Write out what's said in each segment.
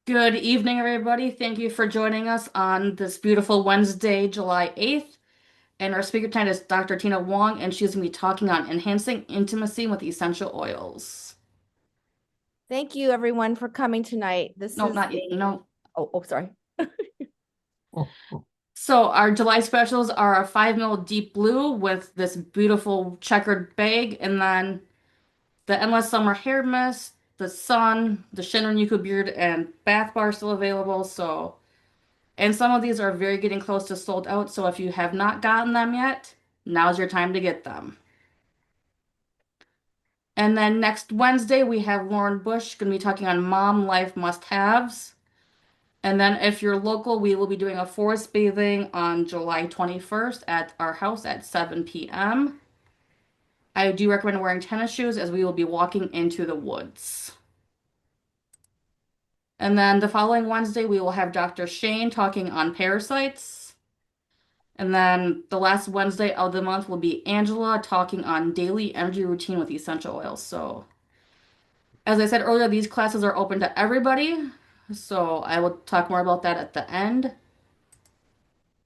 Good evening, everybody. Thank you for joining us on this beautiful Wednesday, July 8th. And our speaker tonight is Dr. Tina Wong, and she's going to be talking on enhancing intimacy with essential oils. Thank you everyone for coming tonight. This No, is not yet. No. sorry. So, our July specials are a 5 ml deep blue with this beautiful checkered bag, and then the Endless Summer Hair Mist, the Sun, the Shinrin Yuku Beard, and Bath Bar still available. And some of these are very getting close to sold out, so if you have not gotten them yet, now's your time to get them. And then next Wednesday, we have Lauren Bush going to be talking on mom life must-haves. And then if you're local, we will be doing a forest bathing on July 21st at our house at 7 p.m. I do recommend wearing tennis shoes as we will be walking into the woods. And then the following Wednesday, we will have Dr. Shane talking on parasites. And then the last Wednesday of the month will be Angela talking on daily energy routine with essential oils. So, as I said earlier, these classes are open to everybody. So, I will talk more about that at the end.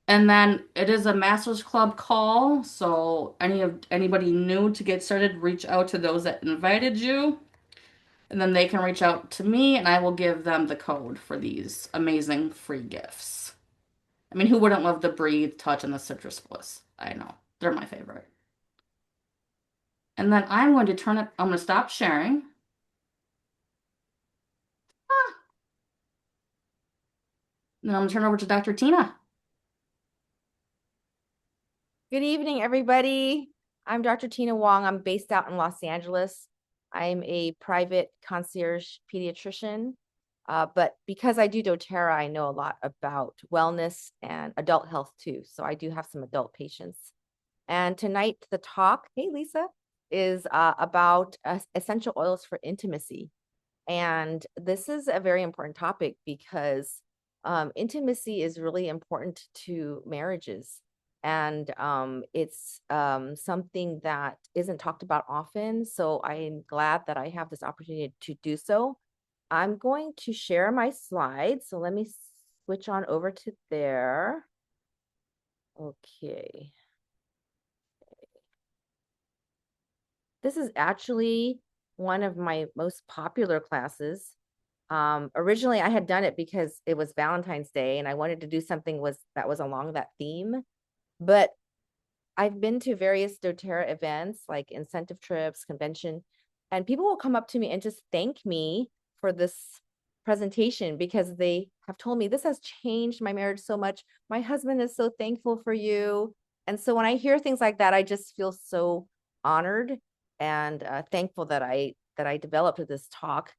And then it is a Masters Club call. So, anybody new to get started, reach out to those that invited you. And then they can reach out to me and I will give them the code for these amazing free gifts. I mean, who wouldn't love the Breathe, Touch, and the Citrus Bliss? I know. They're my favorite. And then I'm going to stop sharing. Ah, and then I'm going to turn it over to Dr. Tina. Good evening, everybody. I'm Dr. Tina Wong. I'm based out in Los Angeles. I'm a private concierge pediatrician. But because I do doTERRA, I know a lot about wellness and adult health too. So I do have some adult patients. And tonight, the talk, hey, Lisa, is about essential oils for intimacy. And this is a very important topic because intimacy is really important to marriages. And it's something that isn't talked about often. So I'm glad that I have this opportunity to do so. I'm going to share my slides. So let me switch on over to there. Okay. This is actually one of my most popular classes. Originally, I had done it because it was Valentine's Day and I wanted to do something that was along that theme. But I've been to various doTERRA events like incentive trips, convention, and people will come up to me and just thank me for this presentation because they have told me this has changed my marriage so much. My husband is so thankful for you. And so when I hear things like that, I just feel so honored and thankful that I developed this talk.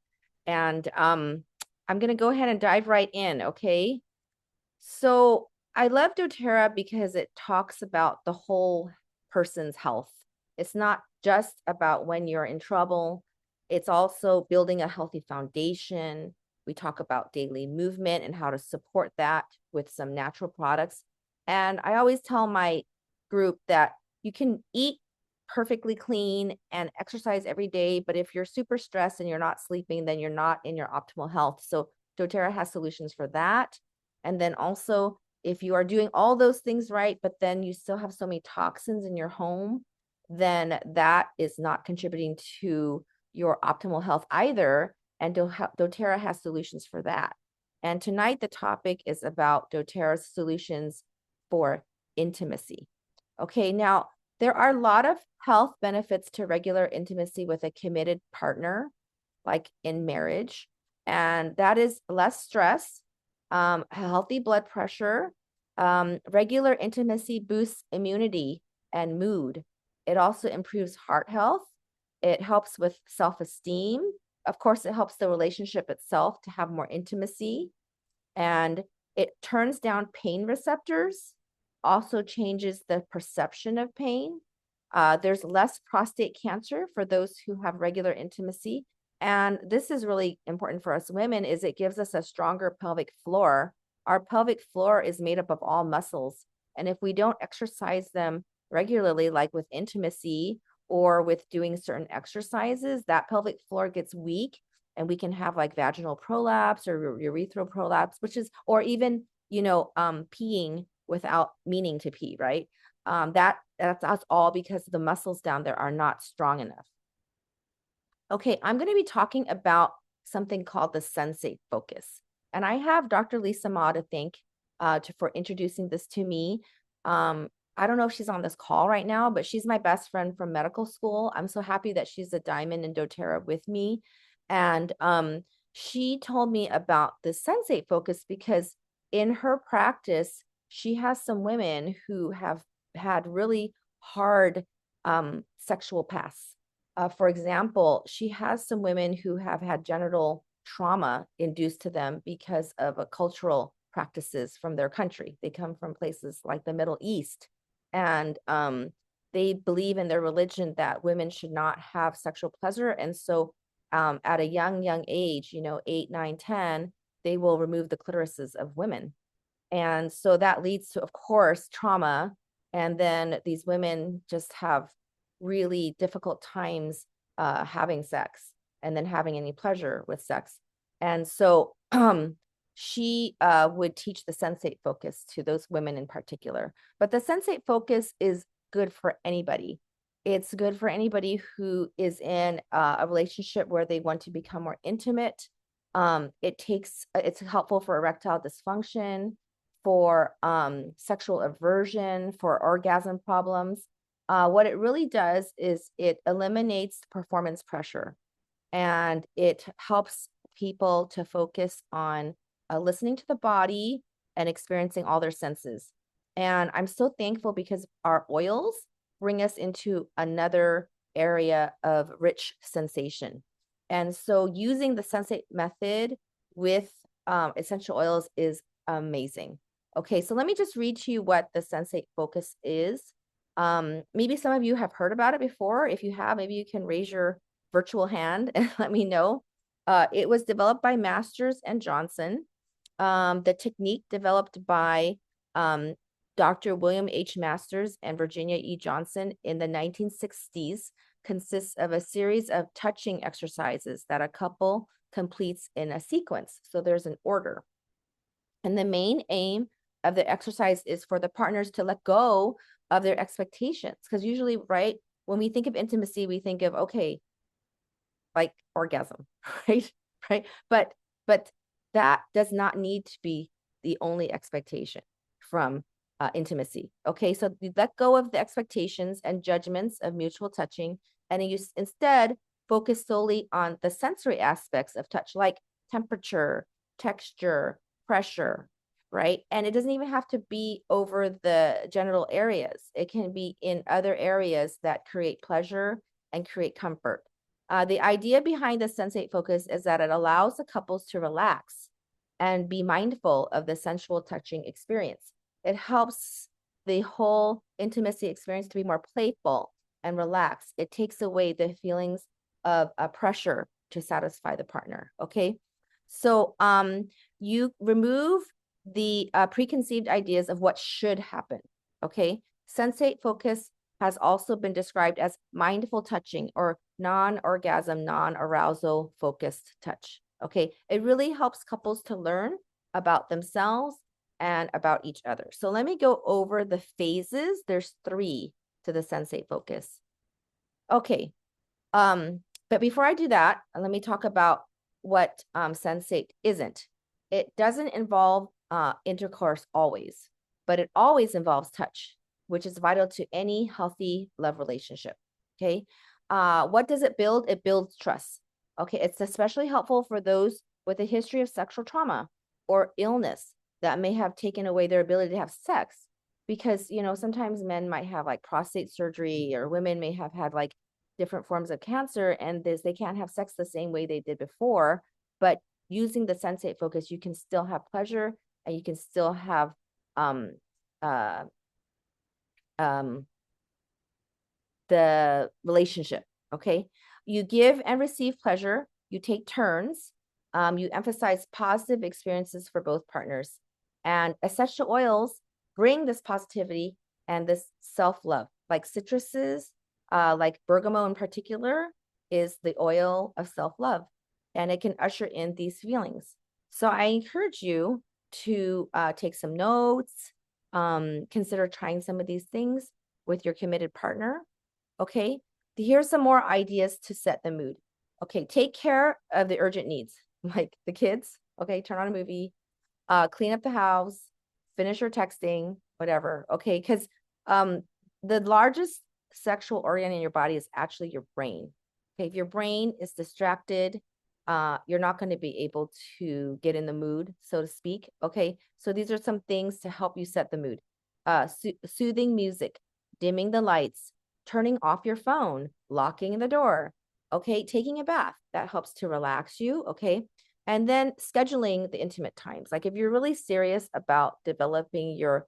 And I'm going to go ahead and dive right in. Okay. So I love doTERRA because it talks about the whole person's health. It's not just about when you're in trouble. It's also building a healthy foundation. We talk about daily movement and how to support that with some natural products. And I always tell my group that you can eat perfectly clean and exercise every day, but if you're super stressed and you're not sleeping, then you're not in your optimal health. So doTERRA has solutions for that. And then also, if you are doing all those things right, but then you still have so many toxins in your home, then that is not contributing to your optimal health either. And doTERRA has solutions for that. And tonight, the topic is about doTERRA's solutions for intimacy. Okay, now there are a lot of health benefits to regular intimacy with a committed partner, like in marriage, and that is less stress, healthy blood pressure, regular intimacy boosts immunity and mood. It also improves heart health. It helps with self-esteem. Of course, it helps the relationship itself to have more intimacy. And it turns down pain receptors, also changes the perception of pain. There's less prostate cancer for those who have regular intimacy. And this is really important for us women is it gives us a stronger pelvic floor. Our pelvic floor is made up of all muscles. And if we don't exercise them regularly, like with intimacy or with doing certain exercises, that pelvic floor gets weak and we can have like vaginal prolapse or urethral prolapse, which is, or even, peeing without meaning to pee, right? That's all because the muscles down there are not strong enough. Okay, I'm going to be talking about something called the sensate focus. And I have Dr. Lisa Ma to thank for introducing this to me. I don't know if she's on this call right now, but she's my best friend from medical school. I'm so happy that she's a diamond in doTERRA with me. And she told me about the sensate focus because in her practice, she has some women who have had really hard sexual pasts. For example, she has some women who have had genital trauma induced to them because of a cultural practices from their country. They come from places like the Middle East, and they believe in their religion that women should not have sexual pleasure. And so at a young age, 8, 9, 10, they will remove the clitorises of women. And so that leads to, of course, trauma. And then these women just have really difficult times having sex and then having any pleasure with sex. And so she would teach the sensate focus to those women in particular. But the sensate focus is good for anybody. It's good for anybody who is in a relationship where they want to become more intimate. It's helpful for erectile dysfunction, for sexual aversion, for orgasm problems. What it really does is it eliminates performance pressure, and it helps people to focus on listening to the body and experiencing all their senses. And I'm so thankful because our oils bring us into another area of rich sensation. And so using the sensate method with essential oils is amazing. Okay, so let me just read to you what the sensate focus is. Maybe some of you have heard about it before. If you have, maybe you can raise your virtual hand and let me know. It was developed by Masters and Johnson. The technique developed by Dr. William H. Masters and Virginia E. Johnson in the 1960s consists of a series of touching exercises that a couple completes in a sequence. So there's an order. And the main aim of the exercise is for the partners to let go of their expectations. Because usually, right, when we think of intimacy, we think of, okay, like orgasm, right? Right. But that does not need to be the only expectation from intimacy. Okay. So you let go of the expectations and judgments of mutual touching, and you instead focus solely on the sensory aspects of touch, like temperature, texture, pressure, right? And it doesn't even have to be over the genital areas. It can be in other areas that create pleasure and create comfort. The idea behind the sensate focus is that it allows the couples to relax and be mindful of the sensual touching experience. It helps the whole intimacy experience to be more playful and relaxed. It takes away the feelings of pressure to satisfy the partner. Okay. So you remove the preconceived ideas of what should happen. Okay. Sensate focus has also been described as mindful touching or non-orgasm, non-arousal focused touch. Okay. It really helps couples to learn about themselves and about each other. So let me go over the phases. There's 3 to the sensate focus. Okay. But before I do that, let me talk about what sensate isn't. It doesn't involve intercourse always, but it always involves touch, which is vital to any healthy love relationship. Okay. What does it build? It builds trust. Okay. It's especially helpful for those with a history of sexual trauma or illness that may have taken away their ability to have sex. Because, sometimes men might have like prostate surgery, or women may have had like different forms of cancer, and they can't have sex the same way they did before. But using the sensate focus, you can still have pleasure, and you can still have uh, the relationship. Okay. You give and receive pleasure. You take turns. You emphasize positive experiences for both partners. And essential oils bring this positivity and this self-love, like citruses, like bergamot in particular, is the oil of self-love. and it can usher in these feelings. So I encourage you to take some notes, consider trying some of these things with your committed partner. Okay, here's some more ideas to set the mood. Okay, take care of the urgent needs, like the kids. Okay, turn on a movie, clean up the house, finish your texting, whatever. Okay, because the largest sexual organ in your body is actually your brain. Okay, if your brain is distracted, you're not going to be able to get in the mood, so to speak. Okay, so these are some things to help you set the mood. Soothing music, dimming the lights, turning off your phone, locking the door. Okay, taking a bath, that helps to relax you. Okay, and then scheduling the intimate times. Like if you're really serious about developing your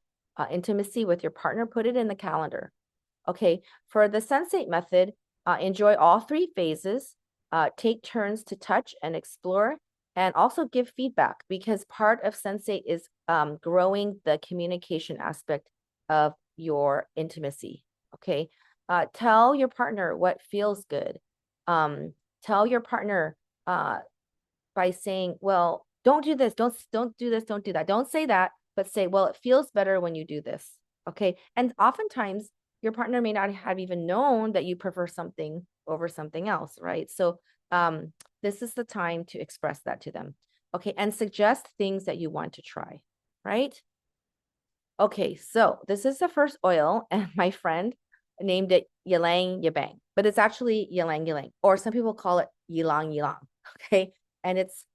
intimacy with your partner, put it in the calendar. Okay, for the sensate method, enjoy all three phases, take turns to touch and explore, and also give feedback, because part of sensate is growing the communication aspect of your intimacy. Okay, tell your partner what feels good. Tell your partner by saying, well, don't do this, don't do this, don't do that. Don't say that, but say, well, it feels better when you do this. Okay. And oftentimes your partner may not have even known that you prefer something over something else, right? So this is the time to express that to them. Okay. And suggest things that you want to try, right? Okay, so this is the first oil, and my friend named it Ylang Yabang, but it's actually Ylang Ylang, or some people call it Yilang Yilang. Okay, and its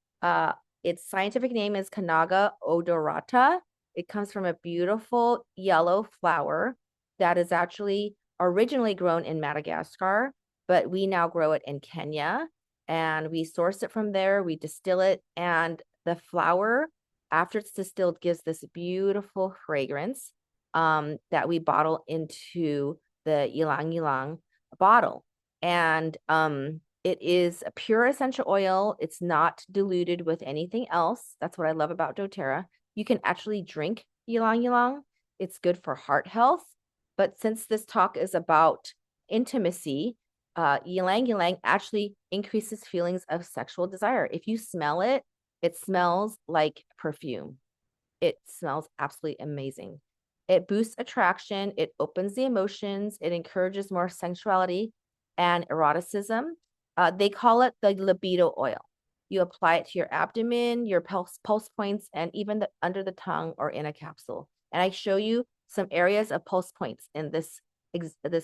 scientific name is Kanaga odorata. It comes from a beautiful yellow flower that is actually originally grown in Madagascar, but we now grow it in Kenya, and we source it from there. We distill it, and the flower, after it's distilled, gives this beautiful fragrance that we bottle into the ylang ylang bottle. And it is a pure essential oil. It's not diluted with anything else. That's what I love about doTERRA. You can actually drink ylang ylang. It's good for heart health. But since this talk is about intimacy, ylang ylang actually increases feelings of sexual desire. If you smell it, it smells like perfume. It smells absolutely amazing. It boosts attraction. It opens the emotions. It encourages more sensuality and eroticism. They call it the libido oil. You apply it to your abdomen, your pulse points, and even under the tongue or in a capsule. And I show you some areas of pulse points in this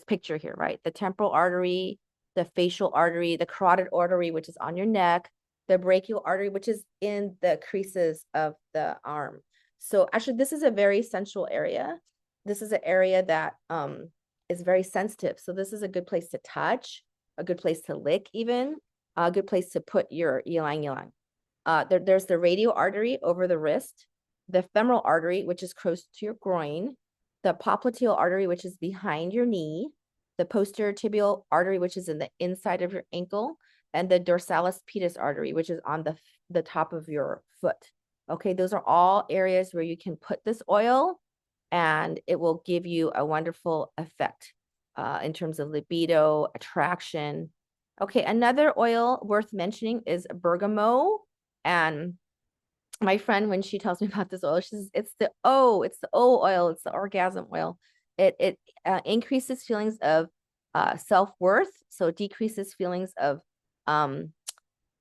picture here, right? The temporal artery, the facial artery, the carotid artery, which is on your neck, the brachial artery, which is in the creases of the arm. So actually, this is a very sensual area. This is an area that is very sensitive. So this is a good place to touch, a good place to lick even, a good place to put your ylang ylang. There's the radial artery over the wrist, the femoral artery, which is close to your groin, the popliteal artery, which is behind your knee, the posterior tibial artery, which is in the inside of your ankle, and the dorsalis pedis artery, which is on the top of your foot. Okay, those are all areas where you can put this oil, and it will give you a wonderful effect in terms of libido, attraction. Okay, another oil worth mentioning is bergamot. And my friend, when she tells me about this oil, she says, it's the O oil, it's the orgasm oil. It increases feelings of self-worth, so it decreases feelings of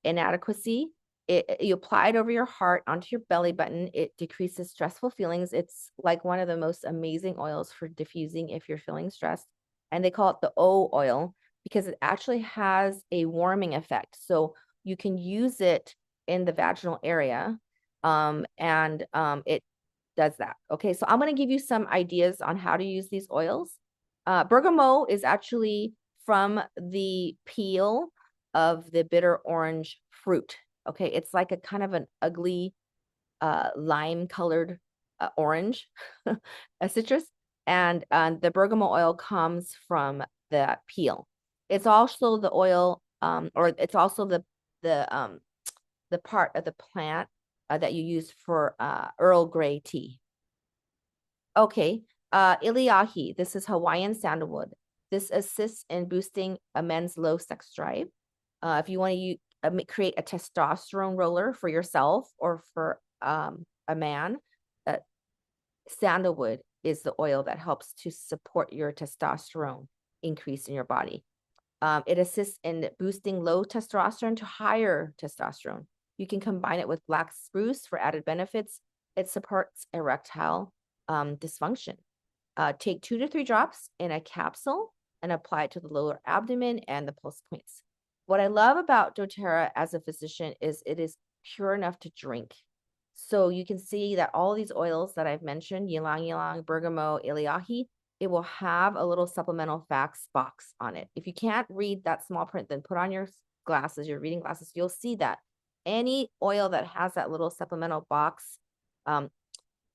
inadequacy. You apply it over your heart onto your belly button. It decreases stressful feelings. It's like one of the most amazing oils for diffusing if you're feeling stressed. And they call it the O oil because it actually has a warming effect. So you can use it in the vaginal area, it does that. Okay, so I'm going to give you some ideas on how to use these oils. Bergamot is actually from the peel of the bitter orange fruit. Okay, it's like a kind of an ugly lime colored orange, a citrus, and the bergamot oil comes from the peel. It's also the oil, or it's also the part of the plant that you use for Earl Grey tea. Okay, Iliahi, this is Hawaiian sandalwood. This assists in boosting a men's low sex drive. If you want to create a testosterone roller for yourself or for a man, uh, sandalwood is the oil that helps to support your testosterone increase in your body. It assists in boosting low testosterone to higher testosterone. You can combine it with black spruce for added benefits. It supports erectile dysfunction. Take 2 to 3 drops in a capsule and apply it to the lower abdomen and the pulse points. What I love about doTERRA as a physician is it is pure enough to drink. So you can see that all these oils that I've mentioned, ylang ylang, bergamot, iliahi, it will have a little supplemental facts box on it. If you can't read that small print, then put on your glasses, your reading glasses, you'll see that any oil that has that little supplemental box,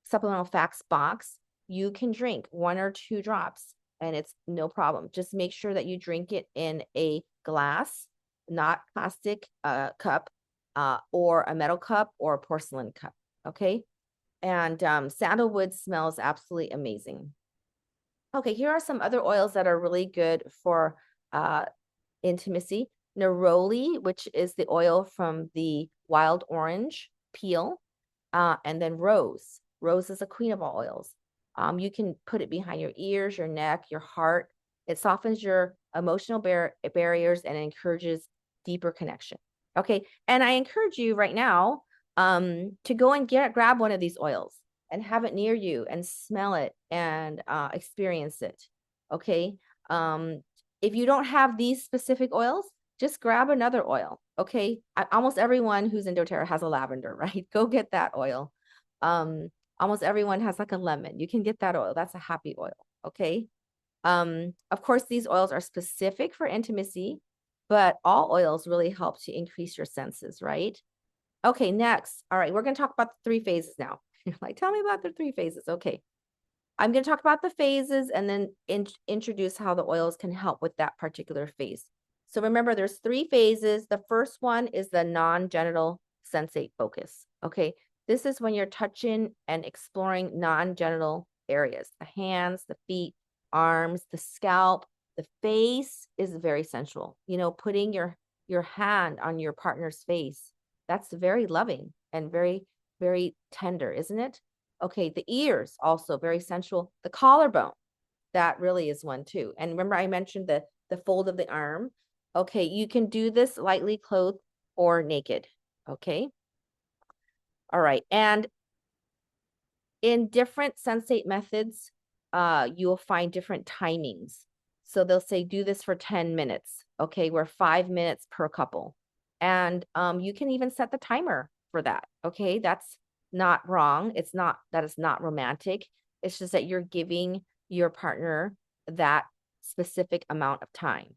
supplemental facts box, you can drink 1 or 2 drops and it's no problem. Just make sure that you drink it in a glass, not plastic cup, or a metal cup or a porcelain cup. Okay. And sandalwood smells absolutely amazing. Okay, here are some other oils that are really good for intimacy. Neroli, which is the oil from the wild orange peel, and then rose. Rose is a queen of all oils. You can put it behind your ears, your neck, your heart. It softens your emotional barriers and encourages deeper connection. Okay, and I encourage you right now to go and grab one of these oils and have it near you and smell it and experience it. Okay. If you don't have these specific oils, just grab another oil. Okay. Almost everyone who's in doTERRA has a lavender, right? Go get that oil. Almost everyone has like a lemon. You can get that oil. That's a happy oil. Okay. Of course, these oils are specific for intimacy, but all oils really help to increase your senses, right? Okay, next. All right, we're going to talk about the 3 phases now. Like, tell me about the 3 phases. Okay. I'm going to talk about the phases and then introduce how the oils can help with that particular phase. So remember, there's 3 phases. The first one is the non-genital sensate focus. Okay. This is when you're touching and exploring non-genital areas, the hands, the feet, arms, the scalp, the face is very sensual. You know, putting your hand on your partner's face, that's very loving and very, very tender, isn't it? Okay, the ears also very sensual. The collarbone, that really is one too. And remember, I mentioned the fold of the arm. Okay, you can do this lightly clothed or naked. Okay. All right. And in different sensate methods, you will find different timings. So they'll say, do this for 10 minutes. Okay, we're 5 minutes per couple. And you can even set the timer for that. Okay, that's not wrong. That is not romantic. It's just that you're giving your partner that specific amount of time.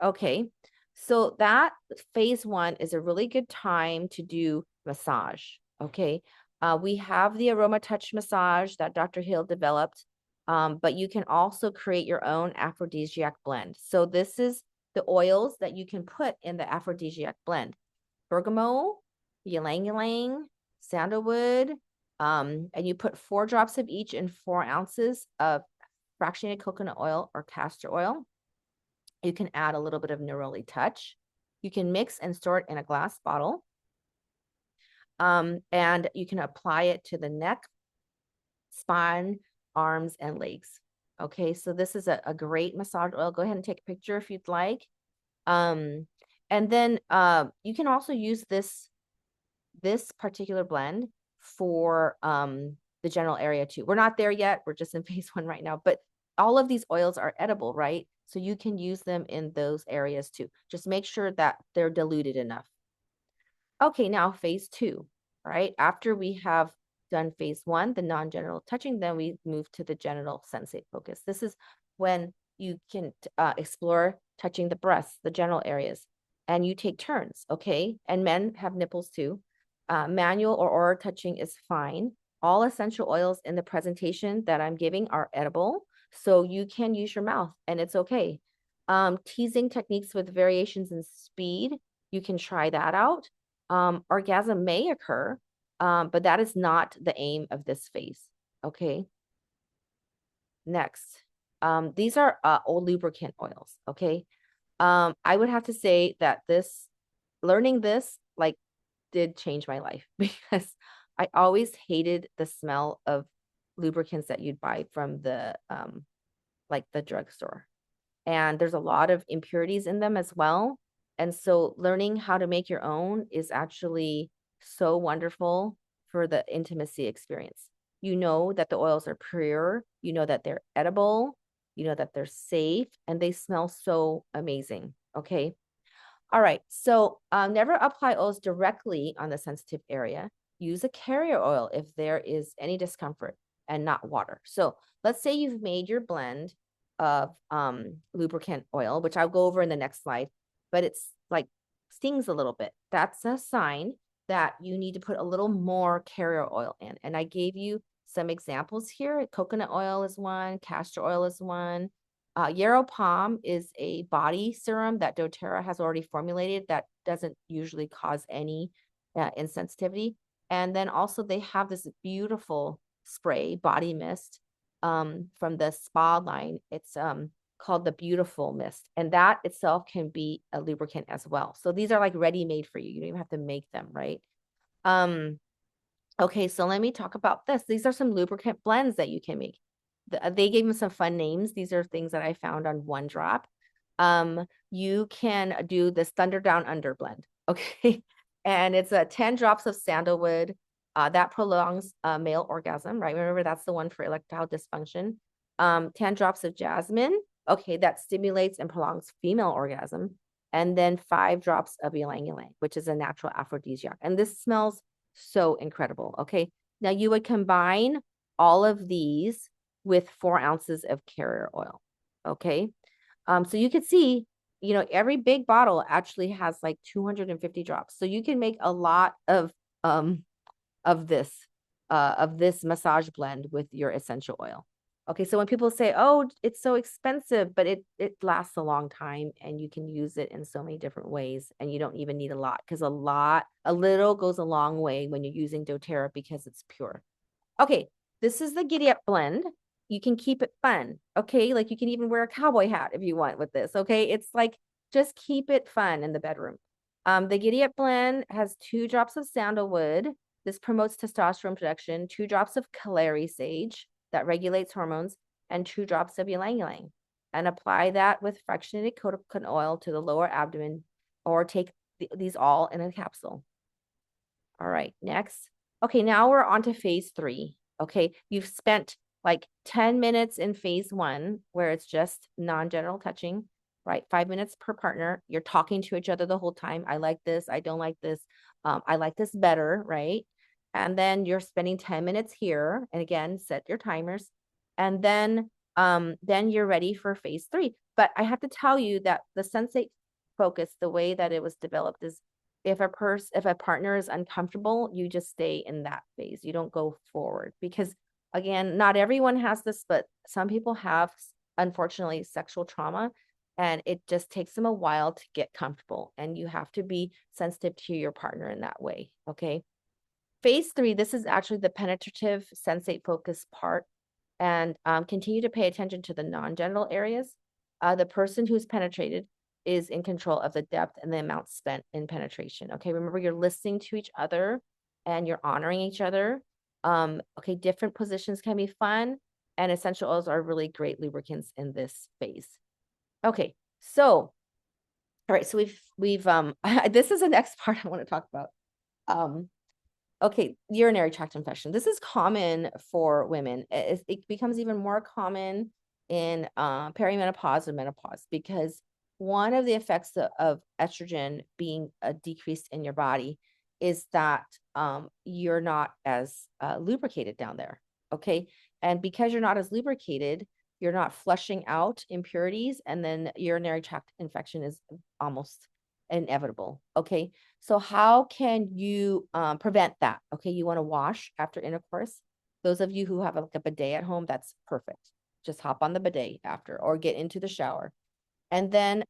Okay, so that phase 1 is a really good time to do massage. Okay, we have the aroma touch massage that Dr. Hill developed, but you can also create your own aphrodisiac blend. So this is the oils that you can put in the aphrodisiac blend: bergamot, ylang ylang, sandalwood, and you put 4 drops of each in 4 ounces of fractionated coconut oil or castor oil. You can add a little bit of neroli touch. You can mix and store it in a glass bottle. And you can apply it to the neck, spine, arms, and legs. Okay, so this is a great massage oil. Go ahead and take a picture if you'd like. And then you can also use this particular blend for the general area too. We're not there yet. We're just in phase 1 right now, but all of these oils are edible, right? So you can use them in those areas too. Just make sure that they're diluted enough. Okay, now phase 2, right? After we have done phase 1, the non-genital touching, then we move to the genital sensate focus. This is when you can explore touching the breasts, the genital areas, and you take turns, okay? And men have nipples too. Manual or oral touching is fine. All essential oils in the presentation that I'm giving are edible, so you can use your mouth and it's okay. Teasing techniques with variations in speed, you can try that out. Orgasm may occur, but that is not the aim of this phase. Okay. Next, these are old lubricant oils. Okay. I would have to say that this learning this like did change my life because I always hated the smell of lubricants that you'd buy from the like the drugstore. And there's a lot of impurities in them as well. And so learning how to make your own is actually so wonderful for the intimacy experience. You know that the oils are pure, you know that they're edible, you know that they're safe, and they smell so amazing. Okay. All right. So never apply oils directly on the sensitive area. Use a carrier oil if there is any discomfort and not water. So let's say you've made your blend of lubricant oil, which I'll go over in the next slide, but it's like stings a little bit. That's a sign that you need to put a little more carrier oil in. And I gave you some examples here. Coconut oil is one, castor oil is one. Yarrow Palm is a body serum that doTERRA has already formulated that doesn't usually cause any insensitivity. And then also they have this beautiful spray, body mist, from the spa line. It's called the Beautiful Mist. And that itself can be a lubricant as well. So these are like ready-made for you. You don't even have to make them, right? Okay, so let me talk about this. These are some lubricant blends that you can make. They gave them some fun names. These are things that I found on One Drop. You can do this Thunder Down Under blend, okay? And it's 10 drops of sandalwood that prolongs male orgasm, right? Remember, that's the one for erectile dysfunction. 10 drops of jasmine, okay, that stimulates and prolongs female orgasm. And then 5 drops of ylang ylang, which is a natural aphrodisiac. And this smells so incredible, okay? Now you would combine all of these with 4 ounces of carrier oil. Okay. So you could see, you know, every big bottle actually has like 250 drops. So you can make a lot of this massage blend with your essential oil. Okay, so when people say, "Oh, it's so expensive," but it lasts a long time and you can use it in so many different ways and you don't even need a lot because a little goes a long way when you're using doTERRA because it's pure. Okay, this is the Giddy Up blend. You can keep it fun. Okay, like you can even wear a cowboy hat if you want with this. Okay, it's like just keep it fun in the bedroom. The Giddy Up blend has 2 drops of sandalwood. This promotes testosterone production, 2 drops of Calais sage that regulates hormones, and 2 drops of ylang ylang. And apply that with fractionated coconut oil to the lower abdomen, or take these all in a capsule. All right, next. Okay, now we're on to phase 3. Okay, you've spent like 10 minutes in phase 1 where it's just non-genital touching, right? 5 minutes per partner. You're talking to each other the whole time. I like this. I don't like this. I like this better, right? And then you're spending 10 minutes here. And again, set your timers. And then you're ready for phase 3. But I have to tell you that the sensate focus, the way that it was developed is if a partner is uncomfortable, you just stay in that phase. You don't go forward because again, not everyone has this, but some people have, unfortunately, sexual trauma, and it just takes them a while to get comfortable. And you have to be sensitive to your partner in that way. Okay. Phase 3, this is actually the penetrative sensate focus part. And continue to pay attention to the non-genital areas. The person who's penetrated is in control of the depth and the amount spent in penetration. Okay, remember you're listening to each other and you're honoring each other. Okay, different positions can be fun, and essential oils are really great lubricants in this phase. Okay, so all right, so we've this is the next part I want to talk about. Okay, urinary tract infection. This is common for women. It becomes even more common in perimenopause and menopause because one of the effects of estrogen being decreased in your body is that you're not as lubricated down there. Okay, and because you're not as lubricated, you're not flushing out impurities, and then urinary tract infection is almost inevitable. Okay, so how can you prevent that? Okay, you want to wash after intercourse. Those of you who have like a bidet at home, that's perfect. Just hop on the bidet after or get into the shower. And then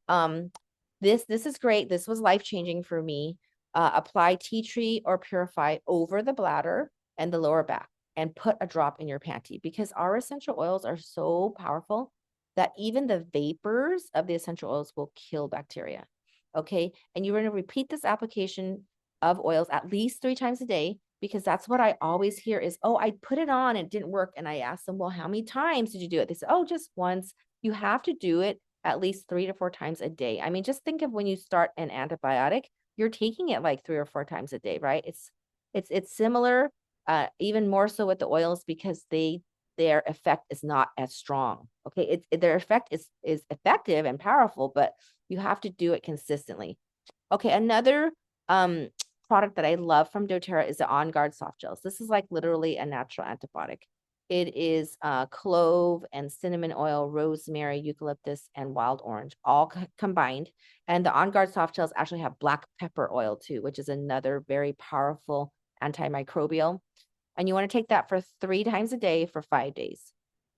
this is great. This was life-changing for me. Apply tea tree or purify over the bladder and the lower back and put a drop in your panty because our essential oils are so powerful that even the vapors of the essential oils will kill bacteria. Okay. And you're going to repeat this application of oils at least 3 times a day, because that's what I always hear is, oh, I put it on, it didn't work. And I asked them, well, how many times did you do it? They said, oh, just once. You have to do it at least 3 to 4 times a day. I mean, just think of when you start an antibiotic, you're taking it like 3 or 4 times a day, right? It's similar, even more so with the oils, because their effect is not as strong. Okay, their effect is effective and powerful, but you have to do it consistently. Okay, another um product that I love from doTERRA is the On Guard soft gels. This is like literally a natural antibiotic. It is clove and cinnamon oil, rosemary, eucalyptus, and wild orange, all combined. And the On Guard soft gels actually have black pepper oil too, which is another very powerful antimicrobial. And you want to take that for 3 times a day for 5 days.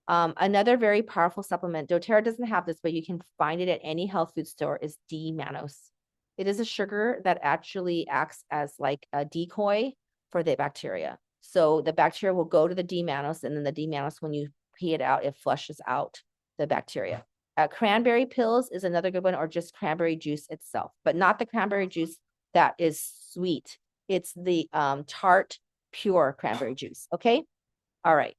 Another very powerful supplement, doTERRA doesn't have this, but you can find it at any health food store, is D-mannose. It is a sugar that actually acts as like a decoy for the bacteria. So the bacteria will go to the D-mannose, and then the D-mannose, when you pee it out, it flushes out the bacteria. Cranberry pills is another good one, or just cranberry juice itself, but not the cranberry juice that is sweet. It's the tart, pure cranberry juice. Okay. All right.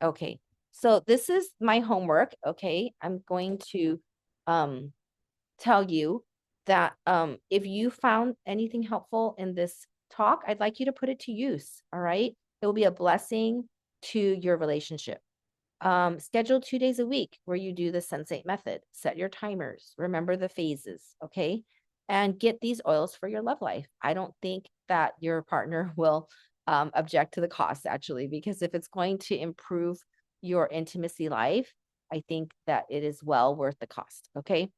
Okay. So this is my homework. Okay. I'm going to um, tell you that if you found anything helpful in this talk, I'd like you to put it to use. All right. It will be a blessing to your relationship. Schedule 2 days a week where you do the sensate method. Set your timers. Remember the phases. Okay. And get these oils for your love life. I don't think that your partner will object to the cost, actually, because if it's going to improve your intimacy life, I think that it is well worth the cost. Okay.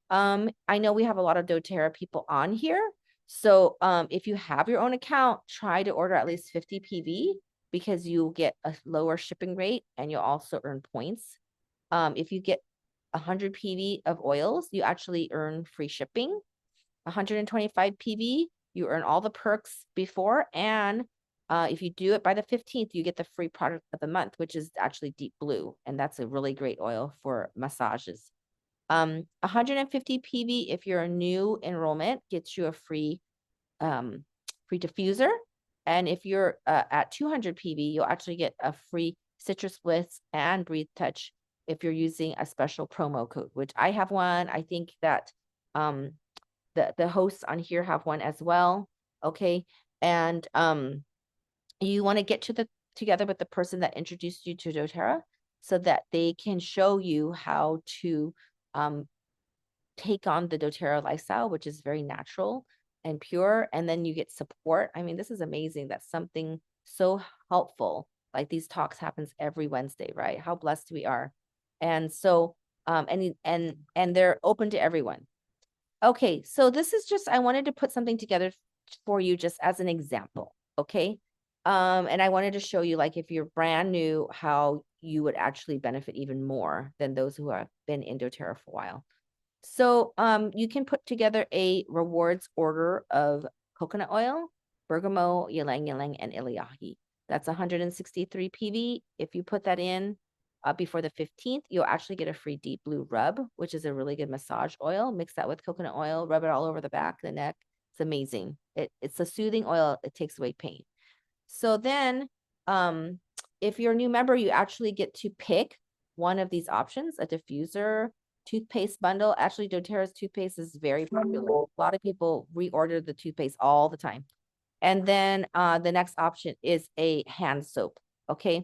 I know we have a lot of doTERRA people on here. So if you have your own account, try to order at least 50 PV, because you'll get a lower shipping rate and you'll also earn points. If you get 100 PV of oils, you actually earn free shipping. 125 PV, you earn all the perks before. And if you do it by the 15th, you get the free product of the month, which is actually Deep Blue. And that's a really great oil for massages. 150 PV, if you're a new enrollment, gets you a free diffuser. And if you're at 200 PV, you'll actually get a free citrus bliss and breathe touch if you're using a special promo code, which I have one. I think that the hosts on here have one as well. Okay. And you want to get together with the person that introduced you to doTERRA, so that they can show you how to take on the doTERRA lifestyle, which is very natural and pure. And then you get support. I mean, this is amazing that something so helpful like these talks happens every Wednesday, right? How blessed we are. And so and they're open to everyone. Okay, so this is just, I wanted to put something together for you just as an example. Okay. And I wanted to show you, like, if you're brand new, how you would actually benefit even more than those who have been in doTERRA for a while. So you can put together a rewards order of coconut oil, bergamot, ylang ylang, and ilayahi. That's 163 PV. If you put that in before the 15th, you'll actually get a free Deep Blue rub, which is a really good massage oil. Mix that with coconut oil, rub it all over the back, the neck. It's amazing. It's a soothing oil. It takes away pain. So then if you're a new member, you actually get to pick one of these options, a diffuser, toothpaste bundle. Actually, doTERRA's toothpaste is very popular. A lot of people reorder the toothpaste all the time. And then the next option is a hand soap. Okay.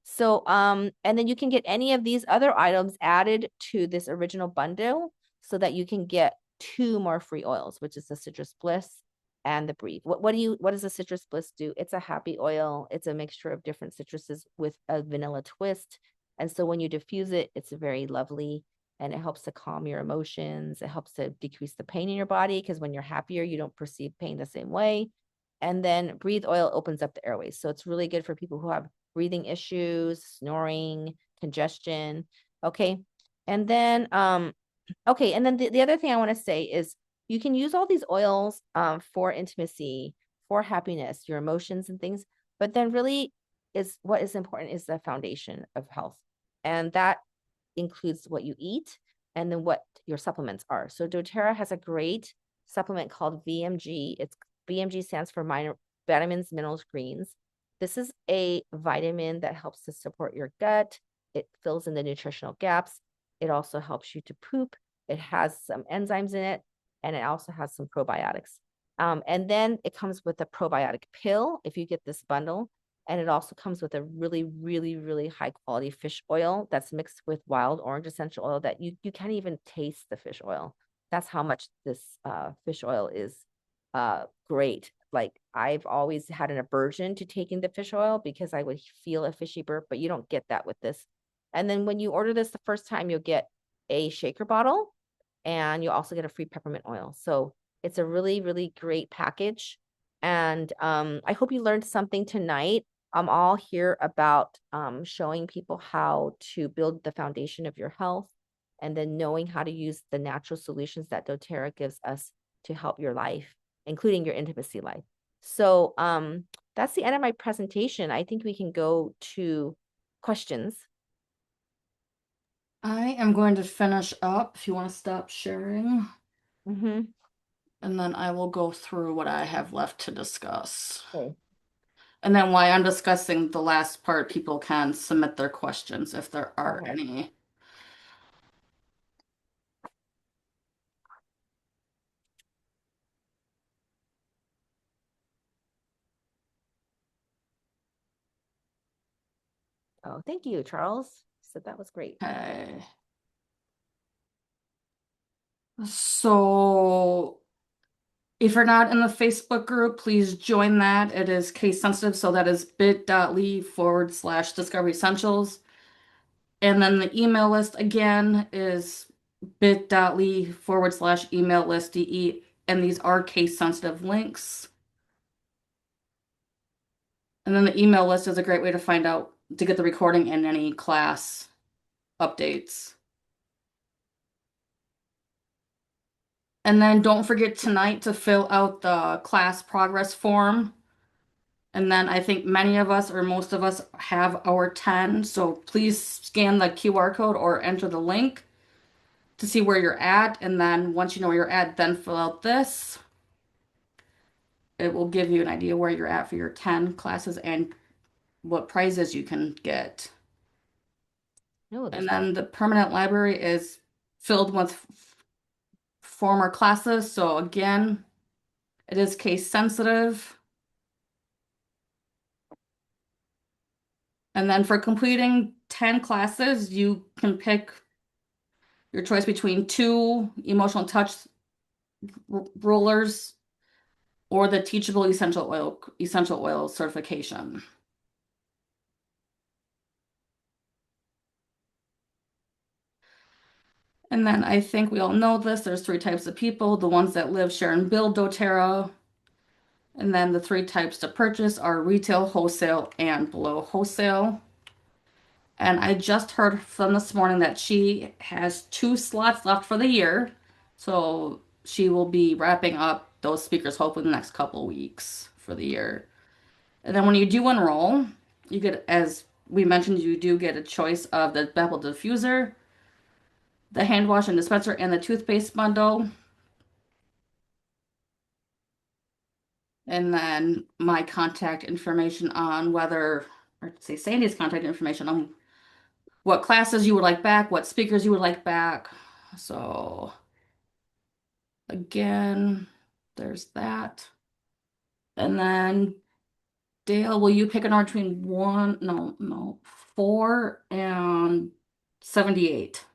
So and then you can get any of these other items added to this original bundle, so that you can get 2 more free oils, which is the Citrus Bliss and the Breathe. What does the Citrus Bliss do? It's a happy oil. It's a mixture of different citruses with a vanilla twist. And so when you diffuse it, it's very lovely, and it helps to calm your emotions. It helps to decrease the pain in your body, because when you're happier, you don't perceive pain the same way. And then Breathe oil opens up the airways. So it's really good for people who have breathing issues, snoring, congestion. Okay. And then okay, and then the other thing I want to say is, you can use all these oils for intimacy, for happiness, your emotions and things, but then really what is important is the foundation of health. And that includes what you eat, and then what your supplements are. So doTERRA has a great supplement called VMG. It's VMG stands for minor vitamins, minerals, greens. This is a vitamin that helps to support your gut. It fills in the nutritional gaps. It also helps you to poop. It has some enzymes in it, and it also has some probiotics. And then it comes with a probiotic pill if you get this bundle. And it also comes with a really, really, really high quality fish oil that's mixed with wild orange essential oil that you can't even taste the fish oil. That's how much this fish oil is great. Like I've always had an aversion to taking the fish oil because I would feel a fishy burp, but you don't get that with this. And then when you order this the first time, you'll get a shaker bottle and you'll also get a free peppermint oil. So it's a really, really great package. And I hope you learned something tonight. I'm all here about showing people how to build the foundation of your health and then knowing how to use the natural solutions that doTERRA gives us to help your life, including your intimacy life. So that's the end of my presentation. I think we can go to questions. I am going to finish up if you want to stop sharing, Mm-hmm. and then I will go through what I have left to discuss. Okay. And then while I'm discussing the last part, people can submit their questions if there are Okay. any. Oh, thank you, Charles. So that was great. Okay. So if you're not in the Facebook group, please join that. It is case sensitive, so that is bit.ly/discovery essentials. And then the email list again is bit.ly/email list DE. And these are case sensitive links. And then the email list is a great way to find out to get the recording and any class updates. And then don't forget tonight to fill out the class progress form. And then I think many of us or most of us have our 10. So please scan the QR code or enter the link to see where you're at. And then once you know where you're at, then fill out this. It will give you an idea where you're at for your 10 classes and what prizes you can get. No, And there's then the permanent library is filled with former classes. So again, it is case sensitive. And then for completing 10 classes, you can pick your choice between two emotional touch rollers or the teachable essential oil certification. And then I think we all know this. There's three types of people, the ones that live, share, and build doTERRA. And then the three types to purchase are retail, wholesale, and below wholesale. And I just heard from this morning that she has 2 slots left for the year. So she will be wrapping up those speakers hopefully in the next couple weeks for the year. And then when you do enroll, you get, as we mentioned, you do get a choice of the bevel diffuser, the hand wash and dispenser, and the toothpaste bundle. And then my contact information on whether, or say Sandy's contact information on what classes you would like back, what speakers you would like back. So again, there's that. And then Dale, will you pick an hour between 4 and 78?